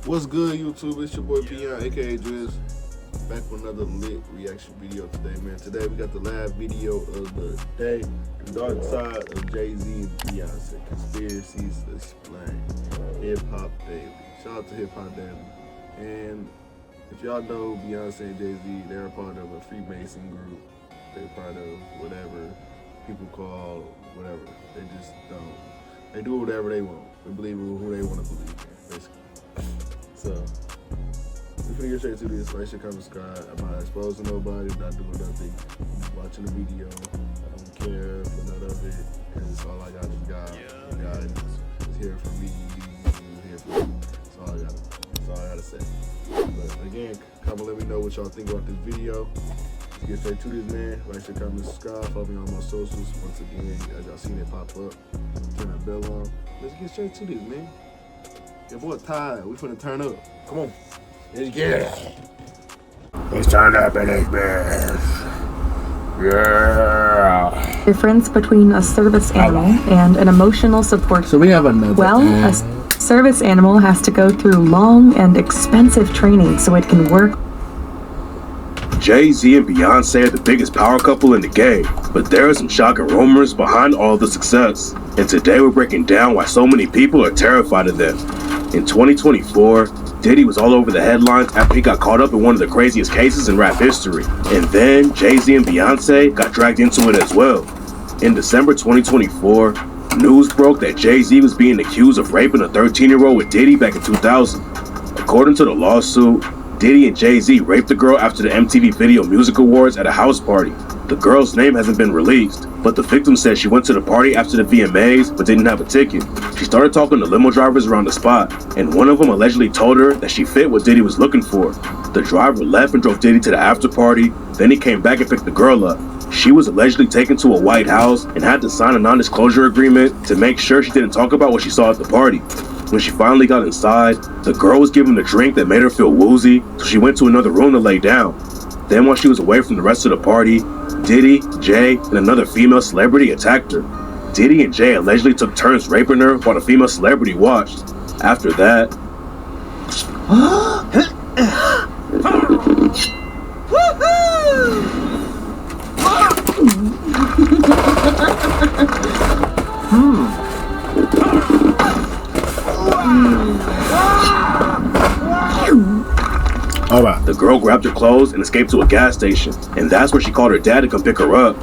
What's good, YouTube? It's your boy Veon, aka Driz, back with another lit reaction video today, man. Today we got the last video of the day, the Darkside of Jay-Z and Beyonce, Conspiracies Explained, Hip Hop Daily. Shout out to Hip Hop Daily. And if y'all know Beyonce and Jay-Z, they're a part of a Freemason group. They're part of whatever people call whatever. They just don't. They do whatever they want. They believe in who they want to believe in, basically. So, we finna get straight to this. Like, share, comment, subscribe. I'm not exposing nobody, not doing nothing. I'm just watching the video. I don't care for none of it, because all I got is God. And God is here for me. He's here for me. That's all I got. That's all I gotta say. But again, comment, let me know what y'all think about this video. Let's get straight to this, man. Like, share, comment, subscribe. Follow me on my socials. Once again, as y'all seen it pop up, turn that bell on. Let's get straight to this, man. Your boy Ty, we finna turn up. Come on. Let's get it. Let's turn up in this bitch. Yeah. Difference between a service animal and an emotional support. So we have another. Well, a service animal has to go through long and expensive training so it can work. Jay-Z and Beyonce are the biggest power couple in the game, but there are some shocking rumors behind all the success. And today we're breaking down why so many people are terrified of them. In 2024, Diddy was all over the headlines after he got caught up in one of the craziest cases in rap history. And then Jay-Z and Beyonce got dragged into it as well. In December 2024, news broke that Jay-Z was being accused of raping a 13-year-old with Diddy back in 2000. According to the lawsuit, Diddy and Jay-Z raped the girl after the MTV Video Music Awards at a house party. The girl's name hasn't been released, but the victim said she went to the party after the VMAs but didn't have a ticket. She started talking to limo drivers around the spot, and one of them allegedly told her that she fit what Diddy was looking for. The driver left and drove Diddy to the after party, then he came back and picked the girl up. She was allegedly taken to a White House and had to sign a non-disclosure agreement to make sure she didn't talk about what she saw at the party. When she finally got inside, the girl was given a drink that made her feel woozy, so she went to another room to lay down. Then while she was away from the rest of the party, Diddy, Jay, and another female celebrity attacked her. Diddy and Jay allegedly took turns raping her while the female celebrity watched. After that, the girl grabbed her clothes and escaped to a gas station, and that's where she called her dad to come pick her up.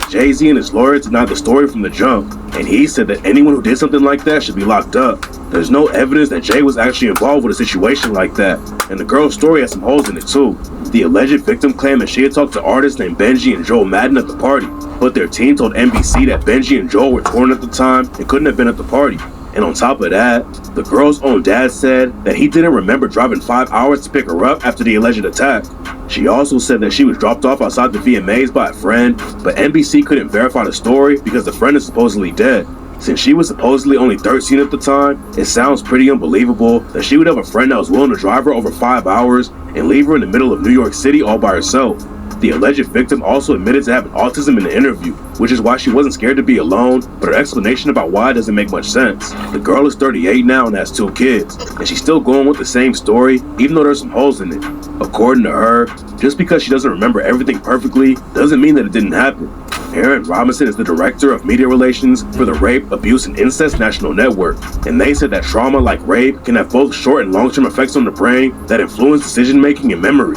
Jay-Z and his lawyer denied the story from the jump, and he said that anyone who did something like that should be locked up. There's no evidence that Jay was actually involved with a situation like that, and the girl's story has some holes in it too. The alleged victim claimed that she had talked to artists named Benji and Joel Madden at the party, but their team told NBC that Benji and Joel were touring at the time and couldn't have been at the party. And on top of that, the girl's own dad said that he didn't remember driving 5 hours to pick her up after the alleged attack. She also said that she was dropped off outside the VMAs by a friend, but NBC couldn't verify the story because the friend is supposedly dead. Since she was supposedly only 13 at the time, it sounds pretty unbelievable that she would have a friend that was willing to drive her over 5 hours and leave her in the middle of New York City all by herself. The alleged victim also admitted to having autism in the interview, which is why she wasn't scared to be alone, but her explanation about why doesn't make much sense. The girl is 38 now and has 2 kids, and she's still going with the same story, even though there's some holes in it. According to her, just because she doesn't remember everything perfectly doesn't mean that it didn't happen. Aaron Robinson is the director of media relations for the Rape, Abuse, and Incest National Network, and they said that trauma like rape can have both short and long-term effects on the brain that influence decision-making and memory.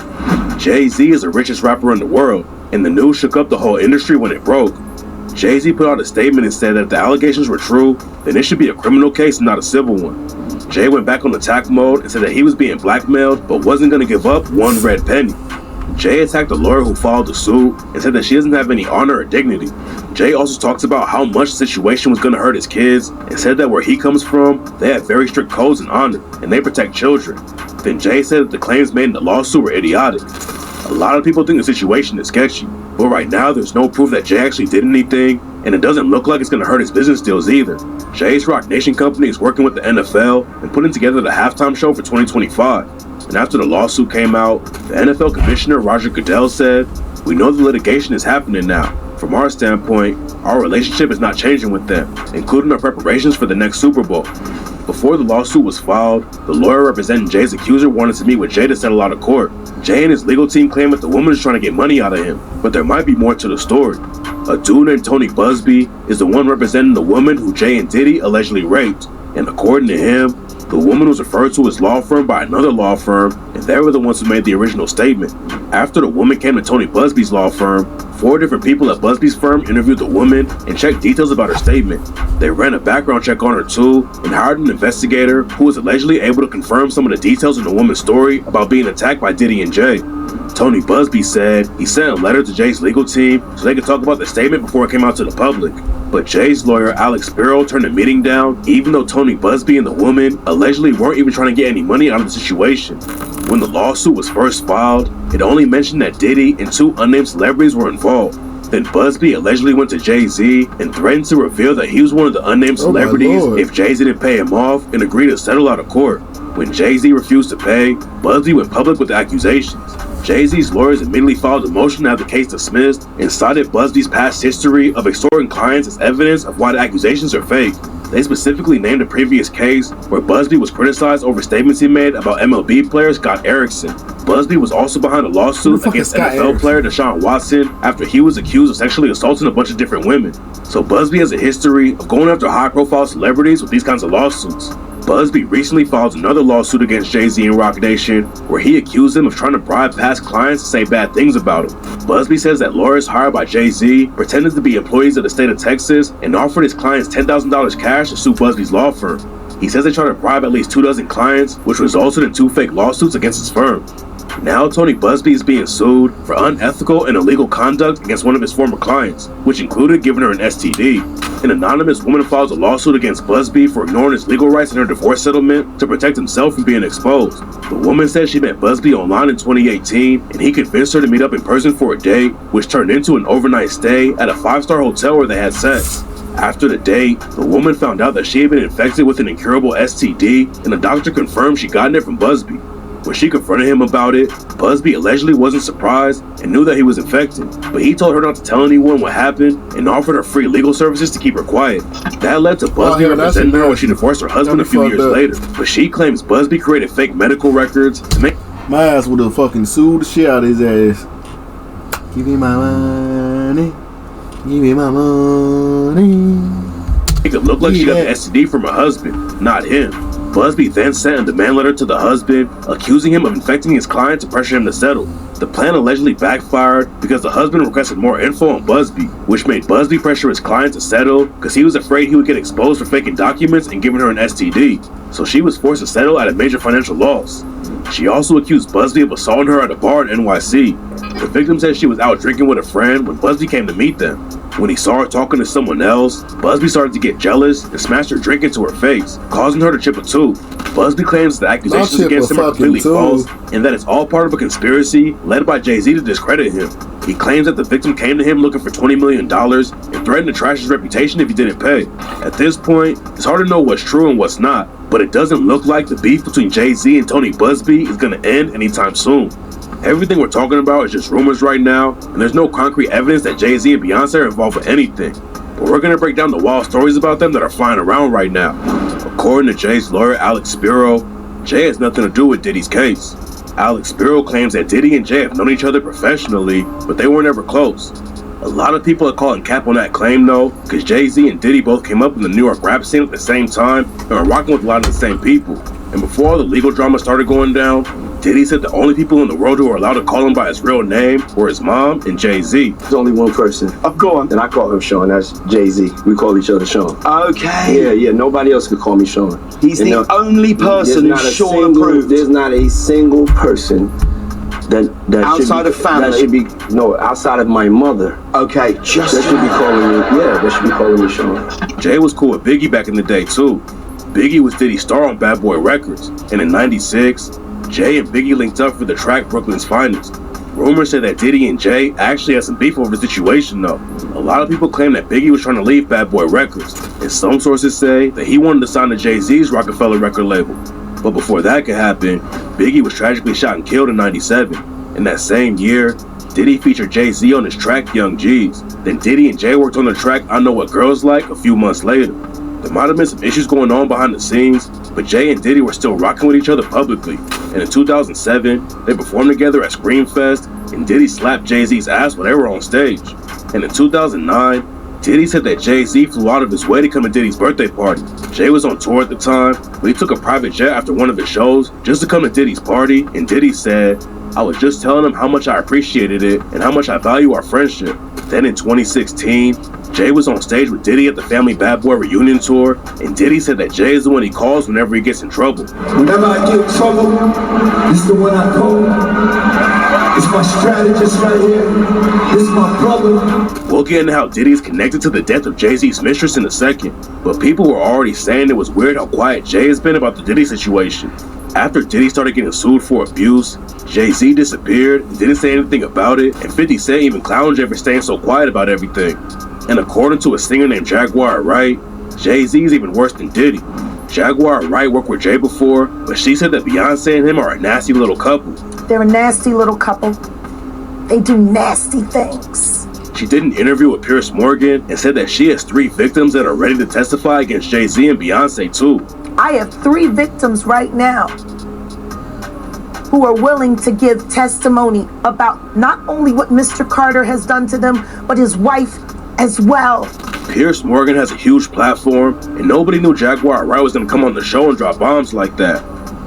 Jay-Z is the richest rapper in the world, and the news shook up the whole industry when it broke. Jay-Z put out a statement and said that if the allegations were true, then it should be a criminal case and not a civil one. Jay went back on attack mode and said that he was being blackmailed but wasn't going to give up one red penny. Jay attacked the lawyer who filed the suit and said that she doesn't have any honor or dignity. Jay also talks about how much the situation was going to hurt his kids and said that where he comes from, they have very strict codes and honor, and they protect children. Then Jay said that the claims made in the lawsuit were idiotic. A lot of people think the situation is sketchy, but right now there's no proof that Jay actually did anything, and it doesn't look like it's going to hurt his business deals either. Jay's Rock Nation company is working with the NFL and putting together the halftime show for 2025. And after the lawsuit came out, the NFL commissioner Roger Goodell said, "We know the litigation is happening now. From our standpoint, our relationship is not changing with them, including our preparations for the next Super Bowl." Before the lawsuit was filed, the lawyer representing Jay's accuser wanted to meet with Jay to settle out of court. Jay and his legal team claim that the woman is trying to get money out of him, but there might be more to the story. A dude named Tony Busby is the one representing the woman who Jay and Diddy allegedly raped, and according to him, the woman was referred to his law firm by another law firm, and they were the ones who made the original statement. After the woman came to Tony Busby's law firm, 4 different people at Busby's firm interviewed the woman and checked details about her statement. They ran a background check on her too, and hired an investigator who was allegedly able to confirm some of the details in the woman's story about being attacked by Diddy and Jay. Tony Busby said he sent a letter to Jay's legal team so they could talk about the statement before it came out to the public. But Jay's lawyer, Alex Spiro, turned the meeting down, even though Tony Busby and the woman allegedly weren't even trying to get any money out of the situation. When the lawsuit was first filed, it only mentioned that Diddy and 2 unnamed celebrities were involved. Then Busby allegedly went to Jay-Z and threatened to reveal that he was one of the unnamed celebrities if Jay-Z didn't pay him off and agreed to settle out of court. When Jay-Z refused to pay, Busby went public with the accusations. Jay-Z's lawyers immediately filed a motion to have the case dismissed and cited Busby's past history of extorting clients as evidence of why the accusations are fake. They specifically named a previous case where Busby was criticized over statements he made about MLB player Scott Erickson. Busby was also behind a lawsuit against NFL player Deshaun Watson after he was accused of sexually assaulting a bunch of different women. So Busby has a history of going after high-profile celebrities with these kinds of lawsuits. Busby recently filed another lawsuit against Jay-Z and Roc Nation, where he accused them of trying to bribe past clients to say bad things about him. Busby says that lawyers hired by Jay-Z pretended to be employees of the state of Texas and offered his clients $10,000 cash to sue Busby's law firm. He says they tried to bribe at least 24 clients, which resulted in 2 fake lawsuits against his firm. Now Tony Busby is being sued for unethical and illegal conduct against one of his former clients, which included giving her an STD. An anonymous woman files a lawsuit against Busby for ignoring his legal rights in her divorce settlement to protect himself from being exposed. The woman says she met Busby online in 2018 and he convinced her to meet up in person for a date, which turned into an overnight stay at a 5-star hotel where they had sex. After the date, the woman found out that she had been infected with an incurable STD, and the doctor confirmed she gotten it from Busby. When she confronted him about it, Busby allegedly wasn't surprised and knew that he was infected, but he told her not to tell anyone what happened and offered her free legal services to keep her quiet. That led to Busby representing her when she divorced her husband a few years later, but she claims Busby created fake medical records to make my ass would have fucking sued the shit out of his ass. Give me my money. Give me my money. Make it look like she got the STD from her husband, not him. Busby then sent a demand letter to the husband, accusing him of infecting his client to pressure him to settle. The plan allegedly backfired because the husband requested more info on Busby, which made Busby pressure his client to settle because he was afraid he would get exposed for faking documents and giving her an STD. So she was forced to settle at a major financial loss. She also accused Busby of assaulting her at a bar in NYC. The victim said she was out drinking with a friend when Busby came to meet them. When he saw her talking to someone else, Busby started to get jealous and smashed her drink into her face, causing her to chip a tooth. Busby claims the accusations against him are completely false and that it's all part of a conspiracy led by Jay-Z to discredit him. He claims that the victim came to him looking for $20 million and threatened to trash his reputation if he didn't pay. At this point, it's hard to know what's true and what's not, but it doesn't look like the beef between Jay-Z and Tony Busby is going to end anytime soon. Everything we're talking about is just rumors right now, and there's no concrete evidence that Jay-Z and Beyonce are involved with anything. But we're going to break down the wild stories about them that are flying around right now. According to Jay's lawyer, Alex Spiro, Jay has nothing to do with Diddy's case. Alex Spiro claims that Diddy and Jay have known each other professionally, but they weren't ever close. A lot of people are calling cap on that claim though, because Jay-Z and Diddy both came up in the New York rap scene at the same time and are rocking with a lot of the same people. And before all the legal drama started going down, Diddy said the only people in the world who are allowed to call him by his real name were his mom and Jay-Z. There's only one person. Oh, go on. And I call him Sean. That's Jay-Z. We call each other Sean. Okay. Yeah. Nobody else could call me Sean. He's the only person who's Sean approved. There's not a single person that outside of family. That should be outside of my mother. Okay, just that should be calling me. Yeah, they should be calling me Sean. Jay was cool with Biggie back in the day too. Biggie was Diddy's star on Bad Boy Records, and in '96, Jay and Biggie linked up for the track Brooklyn's Finest. Rumors say that Diddy and Jay actually had some beef over the situation though. A lot of people claim that Biggie was trying to leave Bad Boy Records, and some sources say that he wanted to sign to Jay-Z's Rockefeller record label. But before that could happen, Biggie was tragically shot and killed in '97. In that same year, Diddy featured Jay-Z on his track Young G's. Then Diddy and Jay worked on the track I Know What Girls Like a few months later. There might have been some issues going on behind the scenes, but Jay and Diddy were still rocking with each other publicly. And in 2007, they performed together at Screamfest, and Diddy slapped Jay-Z's ass while they were on stage. And in 2009, Diddy said that Jay-Z flew out of his way to come to Diddy's birthday party. Jay was on tour at the time, but he took a private jet after one of his shows just to come to Diddy's party, and Diddy said, "I was just telling him how much I appreciated it and how much I value our friendship." Then in 2016, Jay was on stage with Diddy at the Family Bad Boy reunion tour, and Diddy said that Jay is the one he calls whenever he gets in trouble. Whenever I get in trouble, this is the one I call. It's my strategist right here. This is my brother. We'll get into how Diddy's connected to the death of Jay-Z's mistress in a second, but people were already saying it was weird how quiet Jay has been about the Diddy situation. After Diddy started getting sued for abuse, Jay-Z disappeared and didn't say anything about it, and 50 Cent even clowned Jay for staying so quiet about everything. And according to a singer named Jaguar Wright, Jay-Z is even worse than Diddy. Jaguar Wright worked with Jay before, but she said that Beyonce and him are a nasty little couple. They're a nasty little couple. They do nasty things. She did an interview with Piers Morgan and said that she has 3 victims that are ready to testify against Jay-Z and Beyonce too. I have 3 victims right now who are willing to give testimony about not only what Mr. Carter has done to them, but his wife as well. Piers Morgan has a huge platform, and nobody knew Jaguar Wright was going to come on the show and drop bombs like that.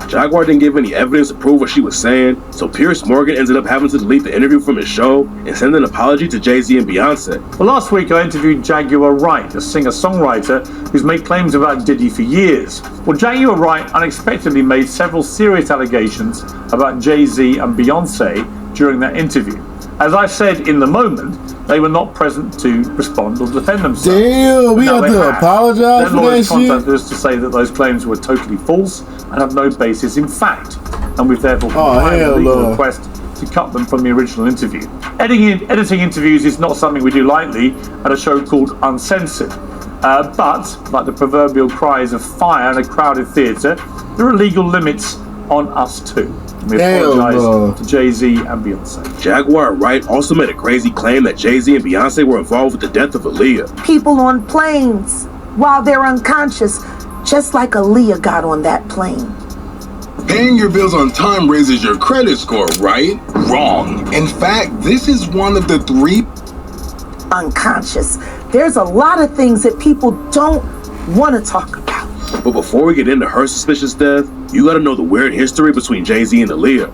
Jaguar didn't give any evidence to prove what she was saying, so Piers Morgan ended up having to delete the interview from his show and send an apology to Jay-Z and Beyonce. Well, last week I interviewed Jaguar Wright, a singer-songwriter who's made claims about Diddy for years. Well, Jaguar Wright unexpectedly made several serious allegations about Jay-Z and Beyonce during that interview. As I said in the moment, they were not present to respond or defend themselves. Damn, we have to apologize for that lawyers shit. contacted us to say that those claims were totally false and have no basis in fact, and we've therefore complied with a legal request to cut them from the original interview. Editing interviews is not something we do lightly at a show called Uncensored. But, like the proverbial cries of fire in a crowded theatre, there are legal limits on us too. We apologize to Jay-Z and Beyonce. Jaguar Wright also made a crazy claim that Jay-Z and Beyonce were involved with the death of Aaliyah. People on planes while they're unconscious, just like Aaliyah got on that plane. Paying your bills on time raises your credit score, right? Wrong. In fact, this is one of the 3 unconscious. There's a lot of things that people don't want to talk about. But before we get into her suspicious death, you gotta know the weird history between Jay-Z and Aaliyah.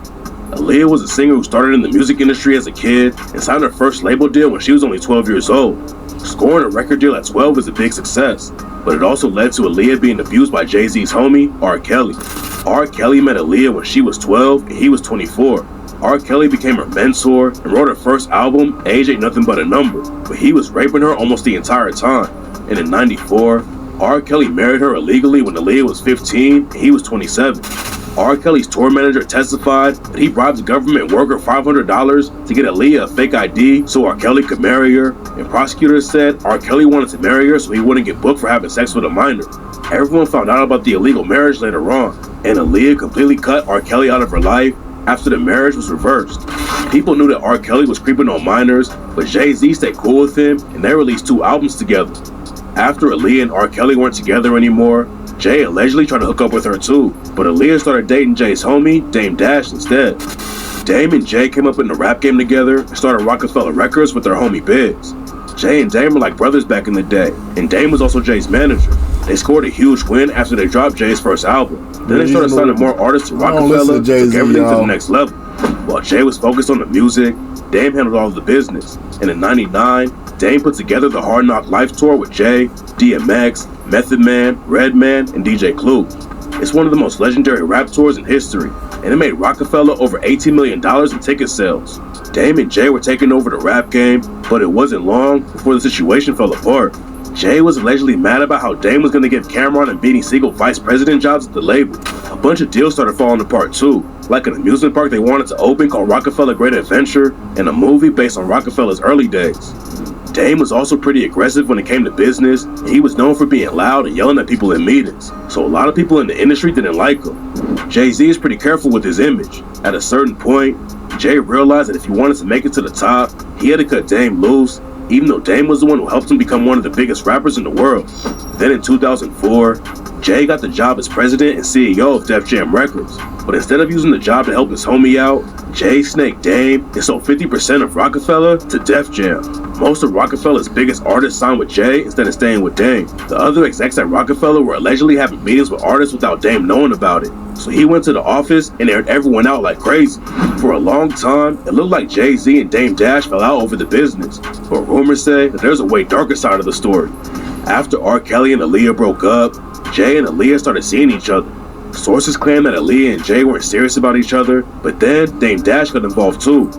Aaliyah was a singer who started in the music industry as a kid and signed her first label deal when she was only 12 years old. Scoring a record deal at 12 is a big success, but it also led to Aaliyah being abused by Jay-Z's homie, R. Kelly. R. Kelly met Aaliyah when she was 12 and he was 24. R. Kelly became her mentor and wrote her first album, Age Ain't Nothing But a Number, but he was raping her almost the entire time. And in '94, R. Kelly married her illegally when Aaliyah was 15 and he was 27. R. Kelly's tour manager testified that he bribed the government worker $500 to get Aaliyah a fake ID so R. Kelly could marry her, and prosecutors said R. Kelly wanted to marry her so he wouldn't get booked for having sex with a minor. Everyone found out about the illegal marriage later on, and Aaliyah completely cut R. Kelly out of her life after the marriage was reversed. People knew that R. Kelly was creeping on minors, but Jay-Z stayed cool with him and they released 2 albums together. After Aaliyah and R. Kelly weren't together anymore, Jay allegedly tried to hook up with her too, but Aaliyah started dating Jay's homie, Dame Dash, instead. Dame and Jay came up in the rap game together and started Rockefeller Records with their homie Biggs. Jay and Dame were like brothers back in the day, and Dame was also Jay's manager. They scored a huge win after they dropped Jay's first album. Then they started signing more artists to Rockefeller and took everything to the next level. While Jay was focused on the music, Dame handled all of the business. And in '99, Dame put together the Hard Knock Life Tour with Jay, DMX, Method Man, Redman, and DJ Clue. It's one of the most legendary rap tours in history, and it made Rockefeller over $18 million in ticket sales. Dame and Jay were taking over the rap game, but it wasn't long before the situation fell apart. Jay was allegedly mad about how Dame was going to give Cameron and Beanie Siegel vice president jobs at the label. A bunch of deals started falling apart too, like an amusement park they wanted to open called Rockefeller Great Adventure, and a movie based on Rockefeller's early days. Dame was also pretty aggressive when it came to business, and he was known for being loud and yelling at people in meetings, so a lot of people in the industry didn't like him. Jay-Z is pretty careful with his image. At a certain point, Jay realized that if he wanted to make it to the top, he had to cut Dame loose, even though Dame was the one who helped him become one of the biggest rappers in the world. Then in 2004, Jay got the job as president and CEO of Def Jam Records, but instead of using the job to help his homie out, Jay snaked Dame and sold 50% of Rockefeller to Def Jam. Most of Rockefeller's biggest artists signed with Jay instead of staying with Dame. The other execs at Rockefeller were allegedly having meetings with artists without Dame knowing about it, so he went to the office and aired everyone out like crazy. For a long time, it looked like Jay-Z and Dame Dash fell out over the business, but rumors say that there's a way darker side of the story. After R. Kelly and Aaliyah broke up, Jay and Aaliyah started seeing each other. Sources claim that Aaliyah and Jay weren't serious about each other, but then Dame Dash got involved too.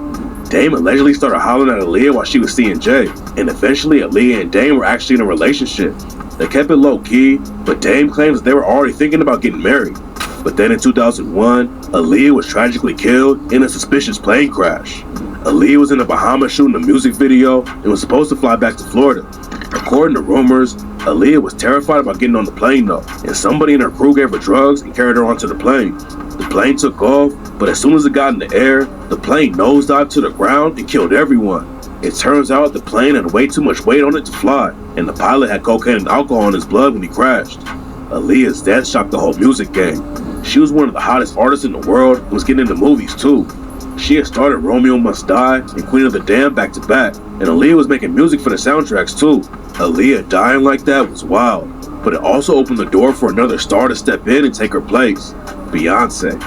Dame allegedly started hollering at Aaliyah while she was seeing Jay, and eventually Aaliyah and Dame were actually in a relationship. They kept it low key, but Dame claims that they were already thinking about getting married. But then in 2001, Aaliyah was tragically killed in a suspicious plane crash. Aaliyah was in the Bahamas shooting a music video and was supposed to fly back to Florida. According to rumors, Aaliyah was terrified about getting on the plane though, and somebody in her crew gave her drugs and carried her onto the plane. The plane took off, but as soon as it got in the air, the plane nosedived to the ground and killed everyone. It turns out the plane had way too much weight on it to fly, and the pilot had cocaine and alcohol in his blood when he crashed. Aaliyah's death shocked the whole music game. She was one of the hottest artists in the world and was getting into movies too. She had started Romeo Must Die and Queen of the Damned back to back, and Aaliyah was making music for the soundtracks too. Aaliyah dying like that was wild, but it also opened the door for another star to step in and take her place, Beyonce.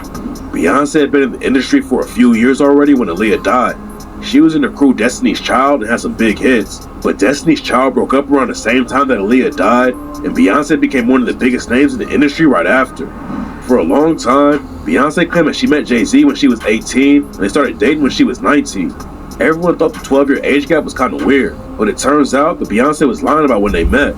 Beyonce had been in the industry for a few years already when Aaliyah died. She was in the crew Destiny's Child and had some big hits, but Destiny's Child broke up around the same time that Aaliyah died, and Beyonce became one of the biggest names in the industry right after. For a long time, Beyonce claimed that she met Jay-Z when she was 18 and they started dating when she was 19. Everyone thought the 12-year age gap was kind of weird, but it turns out that Beyonce was lying about when they met.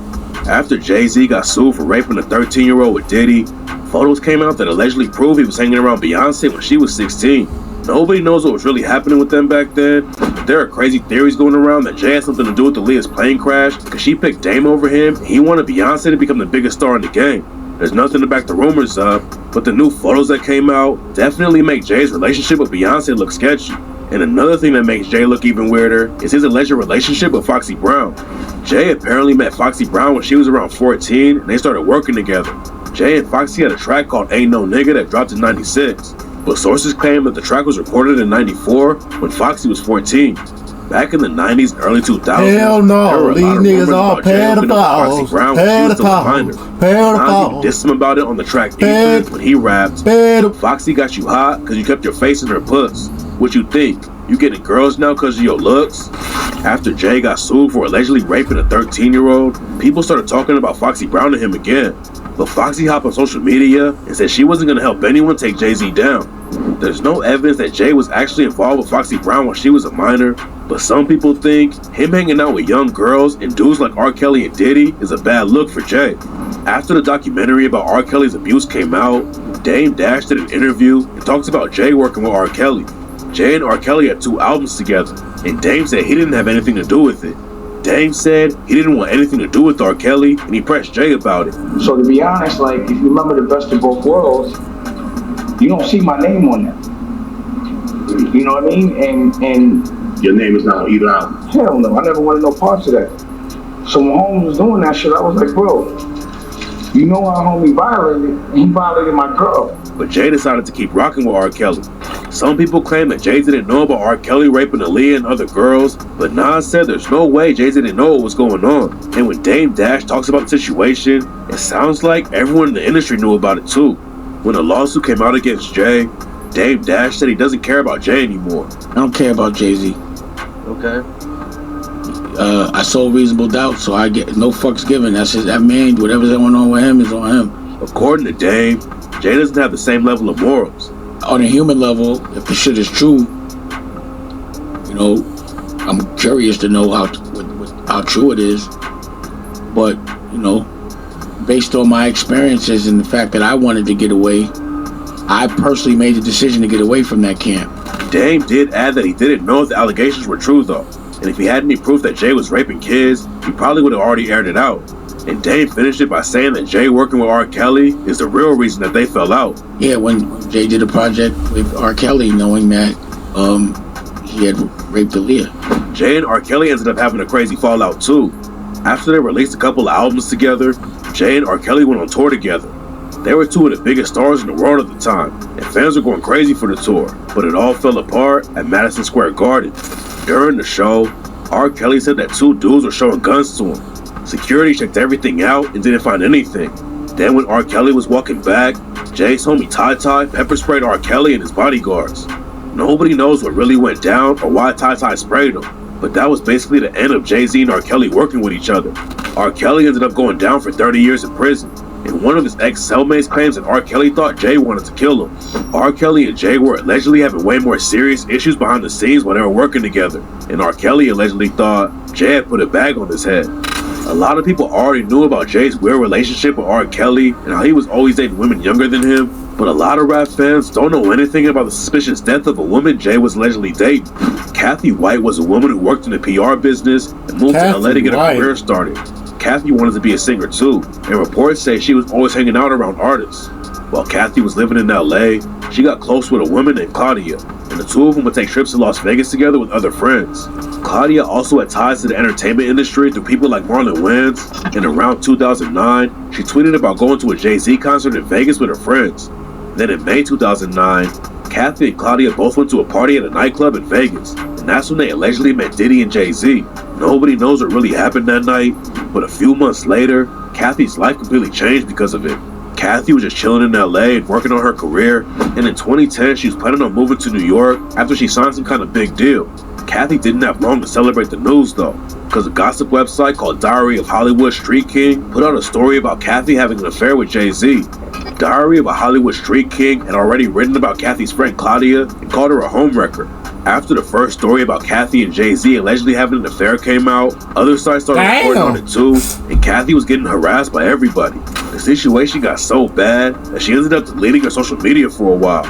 After Jay-Z got sued for raping a 13-year-old with Diddy, photos came out that allegedly proved he was hanging around Beyonce when she was 16. Nobody knows what was really happening with them back then, but there are crazy theories going around that Jay had something to do with Aaliyah's plane crash because she picked Dame over him and he wanted Beyonce to become the biggest star in the game. There's nothing to back the rumors up, but the new photos that came out definitely make Jay's relationship with Beyonce look sketchy. And another thing that makes Jay look even weirder is his alleged relationship with Foxy Brown. Jay apparently met Foxy Brown when she was around 14 and they started working together. Jay and Foxy had a track called Ain't No Nigga that dropped in 96, but sources claim that the track was recorded in 94 when Foxy was 14. Back in the 90s and early 2000s, hell no, there were a these lot of niggas rumors all about Jay hooking up with Foxy Brown when she was still a minor. Fonzie dissed him about it on the track Ether when he rapped, Foxy got you hot because you kept your face in her puss. What you think? You getting girls now because of your looks? After Jay got sued for allegedly raping a 13-year-old, people started talking about Foxy Brown to him again. But Foxy hopped on social media and said she wasn't going to help anyone take Jay-Z down. There's no evidence that Jay was actually involved with Foxy Brown when she was a minor, but some people think him hanging out with young girls and dudes like R. Kelly and Diddy is a bad look for Jay. After the documentary about R. Kelly's abuse came out, Dame Dash did an interview and talks about Jay working with R. Kelly. Jay and R. Kelly had 2 albums together, and Dame said he didn't have anything to do with it. Dame said he didn't want anything to do with R. Kelly, and he pressed Jay about it. So to be honest, like, if you remember The Best of Both Worlds, you don't see my name on that. You know what I mean? And Your name is not on either album. Hell no, I never wanted no parts of that. So when Holmes was doing that shit, I was like, bro, you know our homie violated, and he violated my girl. But Jay decided to keep rocking with R. Kelly. Some people claim that Jay didn't know about R. Kelly raping Aaliyah and other girls, but Nas said there's no way Jay didn't know what was going on. And when Dame Dash talks about the situation, it sounds like everyone in the industry knew about it too. When the lawsuit came out against Jay, Dame Dash said he doesn't care about Jay anymore. I don't care about Jay-Z. Okay. I sold Reasonable Doubt, so I get no fucks given. That's just, that man, whatever's going on with him is on him. According to Dame, Jay doesn't have the same level of morals. On a human level, if the shit is true, you know, I'm curious to know how true it is. But, you know, based on my experiences and the fact that I wanted to get away, I personally made the decision to get away from that camp. Dame did add that he didn't know if the allegations were true though, and if he had any proof that Jay was raping kids, he probably would have already aired it out. And Dame finished it by saying that Jay working with R. Kelly is the real reason that they fell out. Yeah, when Jay did a project with R. Kelly, knowing that he had raped Aaliyah. Jay and R. Kelly ended up having a crazy fallout too. After they released a couple of albums together, Jay and R. Kelly went on tour together. They were two of the biggest stars in the world at the time, and fans were going crazy for the tour, but it all fell apart at Madison Square Garden. During the show, R. Kelly said that two dudes were showing guns to him. Security checked everything out and didn't find anything. Then when R. Kelly was walking back, Jay's homie Ty pepper sprayed R. Kelly and his bodyguards. Nobody knows what really went down or why Ty sprayed him, but that was basically the end of Jay-Z and R. Kelly working with each other. R. Kelly ended up going down for 30 years in prison. And one of his ex-cellmates claims that R. Kelly thought Jay wanted to kill him. R. Kelly and Jay were allegedly having way more serious issues behind the scenes while they were working together, and R. Kelly allegedly thought Jay had put a bag on his head. A lot of people already knew about Jay's weird relationship with R. Kelly and how he was always dating women younger than him, but a lot of rap fans don't know anything about the suspicious death of a woman Jay was allegedly dating. Kathy White was a woman who worked in the PR business and moved to LA to get her career started. Kathy wanted to be a singer too, and reports say she was always hanging out around artists. While Kathy was living in LA, she got close with a woman named Claudia, and the two of them would take trips to Las Vegas together with other friends. Claudia also had ties to the entertainment industry through people like Marlon Wayans, and around 2009, she tweeted about going to a Jay-Z concert in Vegas with her friends. Then in May 2009, Kathy and Claudia both went to a party at a nightclub in Vegas, and that's when they allegedly met Diddy and Jay-Z. Nobody knows what really happened that night, but a few months later, Kathy's life completely changed because of it. Kathy was just chilling in LA and working on her career, and in 2010 she was planning on moving to New York after she signed some kind of big deal. Kathy didn't have long to celebrate the news though, because a gossip website called Diary of Hollywood Street King put out a story about Kathy having an affair with Jay-Z. Diary of a Hollywood Street King had already written about Kathy's friend Claudia and called her a homewrecker. After the first story about Kathy and Jay-Z allegedly having an affair came out, other sites started reporting on it too, and Kathy was getting harassed by everybody. The situation got so bad that she ended up deleting her social media for a while.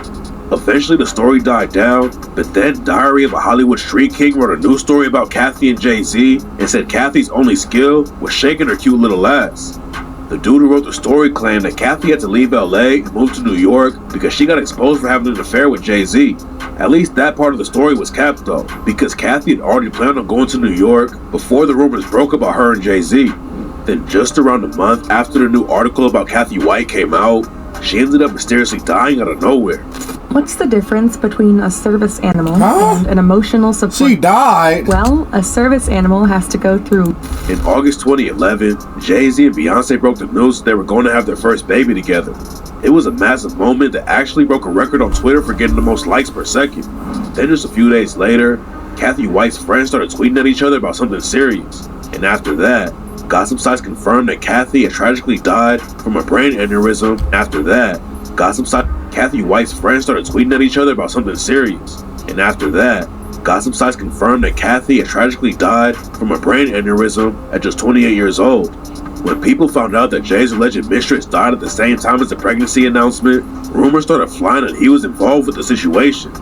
Eventually the story died down, but then Diary of a Hollywood Street King wrote a new story about Kathy and Jay-Z and said Kathy's only skill was shaking her cute little ass. The dude who wrote the story claimed that Kathy had to leave LA and move to New York because she got exposed for having an affair with Jay-Z. At least that part of the story was capped though, because Kathy had already planned on going to New York before the rumors broke about her and Jay-Z. Then just around a month after the new article about Kathy White came out, she ended up mysteriously dying out of nowhere. What's the difference between a service animal and an emotional support? She died. Well, a service animal has to go through. In August 2011, Jay-Z and Beyonce broke the news that they were going to have their first baby together. It was a massive moment that actually broke a record on Twitter for getting the most likes per second. Then just a few days later, Kathy White's friends started tweeting at each other about something serious. And after that, gossip sites confirmed that Kathy had tragically died from a brain aneurysm. After that, Kathy White's friends started tweeting at each other about something serious. And after that, gossip sites confirmed that Kathy had tragically died from a brain aneurysm at just 28 years old. When people found out that Jay's alleged mistress died at the same time as the pregnancy announcement, rumors started flying that he was involved with the situation.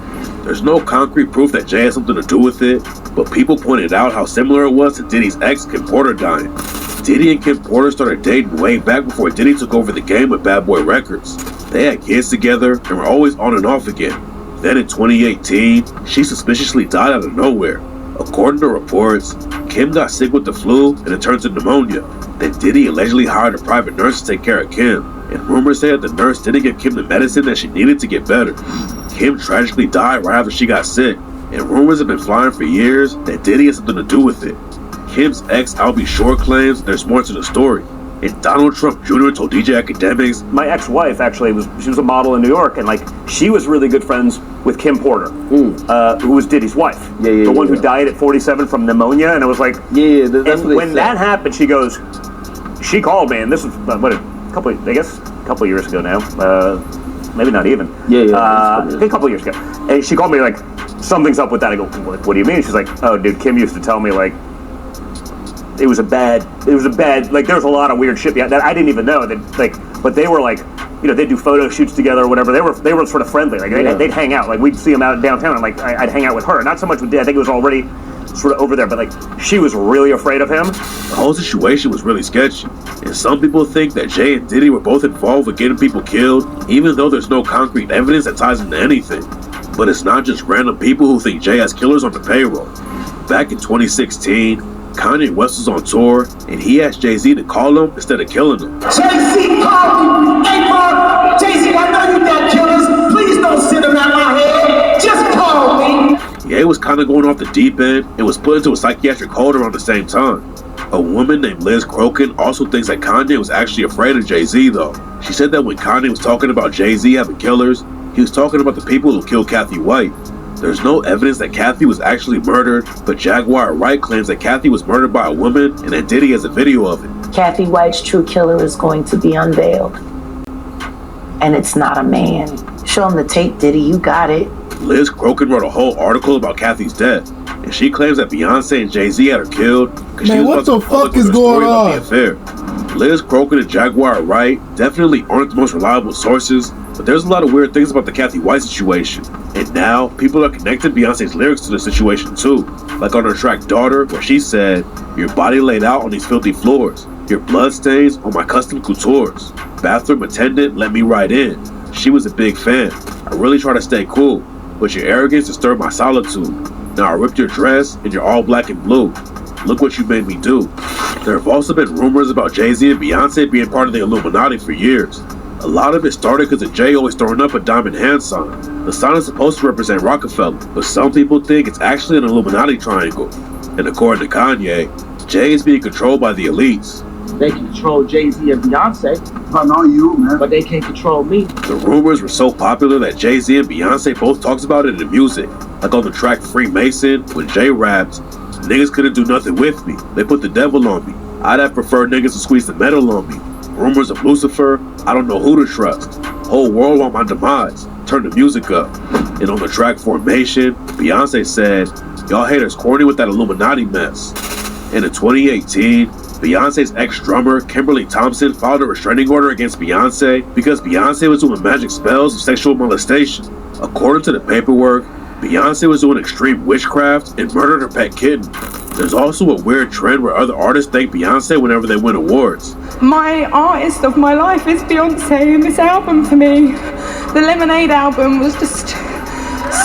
There's no concrete proof that Jay had something to do with it, but people pointed out how similar it was to Diddy's ex, Kim Porter, dying. Diddy and Kim Porter started dating way back before Diddy took over the game with Bad Boy Records. They had kids together and were always on and off again. Then in 2018, she suspiciously died out of nowhere. According to reports, Kim got sick with the flu and it turned to pneumonia. Then Diddy allegedly hired a private nurse to take care of Kim, and rumors say that the nurse didn't give Kim the medicine that she needed to get better. Kim tragically died right after she got sick, and rumors have been flying for years that Diddy has something to do with it. Kim's ex, Albie Shore, claims there's more to the story. And Donald Trump Jr. told DJ Academics, my ex-wife actually she was a model in New York, and she was really good friends with Kim Porter, who was Diddy's wife, the one who died at 47 from pneumonia. And it was like, that's and when that happened, she called me, and this was a couple of years ago now, maybe not even, a couple of years ago, and she called me like, something's up with that. I go, what do you mean? She's like, oh dude, Kim used to tell me it was a bad, there was a lot of weird shit that I didn't even know that, but they were they'd do photo shoots together or whatever. They were sort of friendly. They'd hang out. We'd see them out downtown, and I'd hang out with her. Not so much with Dad. I think it was already sort of over there, but she was really afraid of him. The whole situation was really sketchy, and some people think that Jay and Diddy were both involved with getting people killed, even though there's no concrete evidence that ties into anything. But it's not just random people who think Jay has killers on the payroll. Back in 2016, Kanye West was on tour, and he asked Jay-Z to call him instead of killing him. Jay-Z called me. Hey, Mark, Jay-Z, I know you got killers. Please don't sit around my head. Just call me. Ye was kind of going off the deep end and was put into a psychiatric hold around the same time. A woman named Liz Crokin also thinks that Kanye was actually afraid of Jay-Z though. She said that when Kanye was talking about Jay-Z having killers, he was talking about the people who killed Kathy White. There's no evidence that Kathy was actually murdered, but Jaguar Wright claims that Kathy was murdered by a woman and that Diddy has a video of it. Kathy White's true killer is going to be unveiled. And it's not a man. Show him the tape, Diddy, you got it. Liz Crokin wrote a whole article about Kathy's death, and she claims that Beyonce and Jay-Z had her killed because she was what the fuck is going on? The affair. Liz Crokin and Jaguar Wright definitely aren't the most reliable sources, but there's a lot of weird things about the Kathy White situation. And now, people are connecting Beyonce's lyrics to the situation too. Like on her track Daughter, where she said, "Your body laid out on these filthy floors. Your blood stains on my custom coutures. Bathroom attendant let me right in. She was a big fan. I really try to stay cool, but your arrogance disturbed my solitude. Now I ripped your dress and you're all black and blue. Look what you made me do." There have also been rumors about Jay-Z and Beyonce being part of the Illuminati for years. A lot of it started because of Jay always throwing up a diamond hand sign. The sign is supposed to represent Rockefeller, but some people think it's actually an Illuminati triangle. And according to Kanye, Jay is being controlled by the elites. They can control Jay-Z and Beyonce. I know you, man. But they can't control me. The rumors were so popular that Jay-Z and Beyonce both talked about it in the music. Like on the track Freemason, when Jay rapped, "Niggas couldn't do nothing with me. They put the devil on me. I'd have preferred niggas to squeeze the metal on me. Rumors of Lucifer, I don't know who to trust. Whole world want my demise. Turn the music up." And on the track Formation, Beyonce said, "Y'all haters corny with that Illuminati mess." And in 2018, Beyonce's ex-drummer, Kimberly Thompson, filed a restraining order against Beyonce because Beyonce was doing magic spells of sexual molestation. According to the paperwork, Beyonce was doing extreme witchcraft and murdered her pet kitten. There's also a weird trend where other artists thank Beyonce whenever they win awards. My artist of my life is Beyonce, and this album for me, the Lemonade album, was just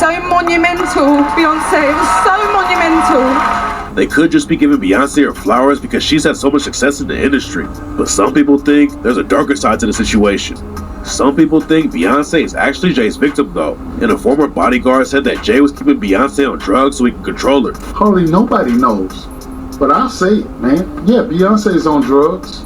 so monumental. Beyonce, it was so monumental. They could just be giving Beyonce her flowers because she's had so much success in the industry. But some people think there's a darker side to the situation. Some people think Beyonce is actually Jay's victim though, and a former bodyguard said that Jay was keeping Beyonce on drugs so he can control her. Hardly nobody knows, but I'll say it, man. Yeah, Beyonce's on drugs.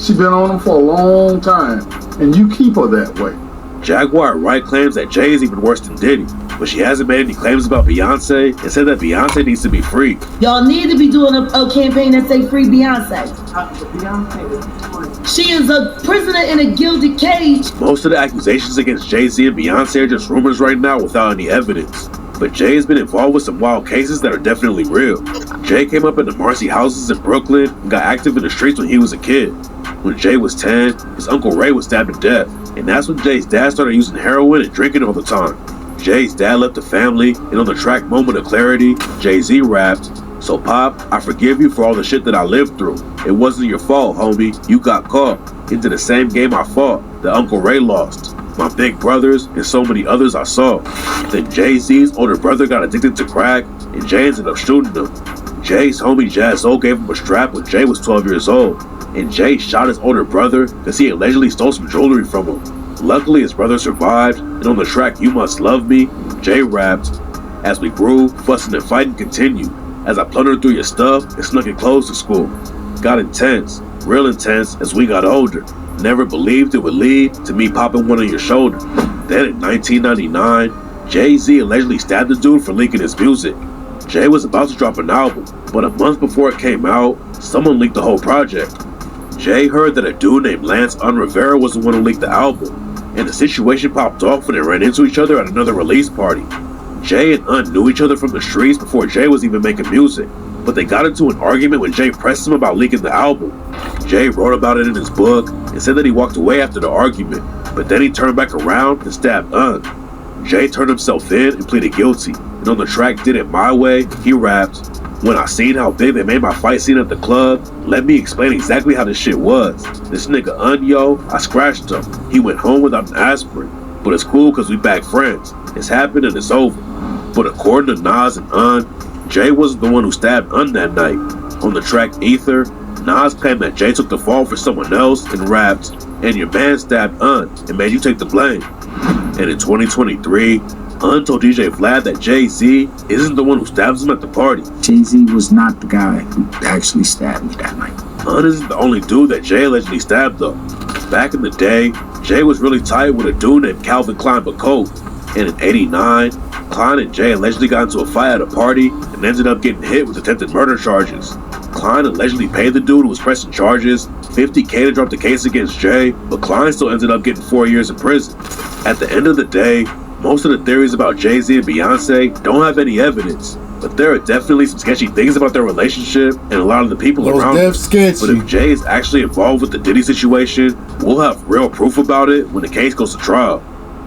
She been on them for a long time, and you keep her that way. Jaguar Wright claims that Jay is even worse than Diddy, but she hasn't made any claims about Beyonce and said that Beyonce needs to be free. Y'all need to be doing a campaign that say free Beyonce. She is a prisoner in a gilded cage. Most of the accusations against Jay-Z and Beyonce are just rumors right now without any evidence. But Jay has been involved with some wild cases that are definitely real. Jay came up in the Marcy houses in Brooklyn and got active in the streets when he was a kid. When Jay was 10, his Uncle Ray was stabbed to death, and that's when Jay's dad started using heroin and drinking all the time. Jay's dad left the family, and on the track Moment of Clarity, Jay-Z rapped, "So Pop, I forgive you for all the shit that I lived through. It wasn't your fault, homie. You got caught into the same game I fought that Uncle Ray lost. My big brothers and so many others I saw." Then Jay-Z's older brother got addicted to crack, and Jay ended up shooting him. Jay's homie Jaz-O gave him a strap when Jay was 12 years old, and Jay shot his older brother because he allegedly stole some jewelry from him. Luckily, his brother survived, and on the track You Must Love Me, Jay rapped, "As we grew, fussing and fighting continued. As I plundered through your stuff and snuck in clothes to school. Got intense, real intense as we got older. Never believed it would lead to me popping one on your shoulder." Then in 1999, Jay-Z allegedly stabbed the dude for leaking his music. Jay was about to drop an album, but a month before it came out, someone leaked the whole project. Jay heard that a dude named Lance Rivera was the one who leaked the album, and the situation popped off when they ran into each other at another release party. Jay and Un knew each other from the streets before Jay was even making music, but they got into an argument when Jay pressed him about leaking the album. Jay wrote about it in his book and said that he walked away after the argument, but then he turned back around and stabbed Un. Jay turned himself in and pleaded guilty, and on the track Did It My Way, he rapped, "When I seen how big they made my fight scene at the club, let me explain exactly how this shit was. This nigga Un, yo, I scratched him. He went home without an aspirin, but it's cool cause we back friends. It's happened and it's over." But according to Nas and Un, Jay wasn't the one who stabbed Un that night. On the track Ether, Nas claimed that Jay took the fall for someone else and rapped, "And your man stabbed Un and made you take the blame." And in 2023, Un told DJ Vlad that Jay-Z isn't the one who stabs him at the party. Jay-Z was not the guy who actually stabbed me that night. Un isn't the only dude that Jay allegedly stabbed though. Back in the day, Jay was really tight with a dude named Calvin Klein Bacote. And in '89, Klein and Jay allegedly got into a fight at a party and ended up getting hit with attempted murder charges. Klein allegedly paid the dude who was pressing charges $50K to drop the case against Jay, but Klein still ended up getting 4 years in prison. At the end of the day, most of the theories about Jay-Z and Beyonce don't have any evidence, but there are definitely some sketchy things about their relationship and a lot of the people around them. But if Jay is actually involved with the Diddy situation, we'll have real proof about it when the case goes to trial.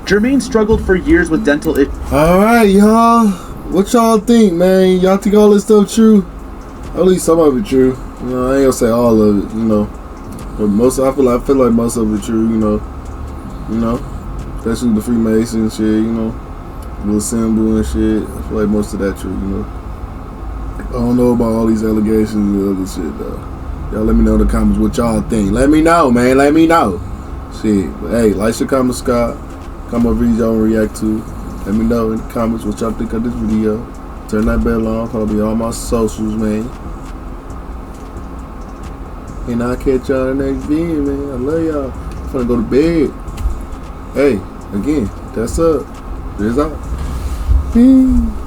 Jermaine struggled for years with dental issues. Alright, y'all. What y'all think, man? Y'all think all this stuff true? At least some of it true. You know, I ain't gonna say all of it, you know. But most, I feel like most of it true, you know. You know? Especially the Freemason shit, you know. Little symbol and shit. I feel like most of that true, you know. I don't know about all these allegations and other shit, though. Y'all let me know in the comments what y'all think. Let me know, man. Let me know. Shit. But hey, like, share, comment, subscribe. Comment videos y'all wanna react to. Let me know in the comments what y'all think of this video. Turn that bell on. Follow me on all my socials, man. And I'll catch y'all in the next video, man. I love y'all. I'm finna go to bed. Hey, again, that's up. It's out. Peace.